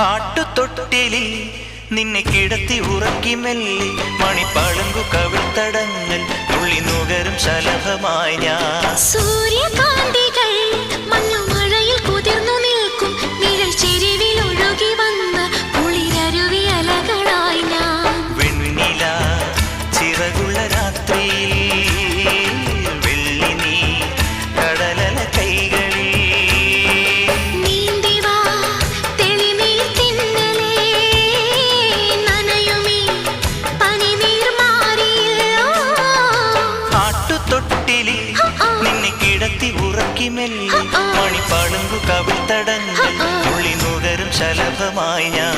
ആട്ടുതൊട്ടിലിൽ നിന്നെ കിടത്തി ഉറക്കി മെല്ലെ മണിപ്പളുങ്കു കവിൾത്തടങ്ങൾ തുള്ളി നുകരും ശലഭമായി ഞാൻ. സൂര്യകാന്തികൾ മഞ്ഞുമഴയിൽ കുതിർന്നു നിൽക്കും നിഴൽ ചെരിവിൽ ഒഴുകി വന്ന കുളിരരുവി അലകളായി ഞാൻ. വെണ്ണില ചിറകുള്ള രാത്രിയിൽ വെള്ളി നീ കടലല കൈകളിൽ നീന്തിവാ തെളിനീർ തിന്നലേ നനയുമീ പനിനീർ മാറിയില്ലോ. ആട്ടുതൊട്ടിലിൽ നിന്നെ കിടത്തി ഉറക്കി മെല്ലെ മണിപ്പളുങ്കു കവിൾത്തടങ്ങൾ തുള്ളി നുകരും ശലഭമായി ഞാൻ.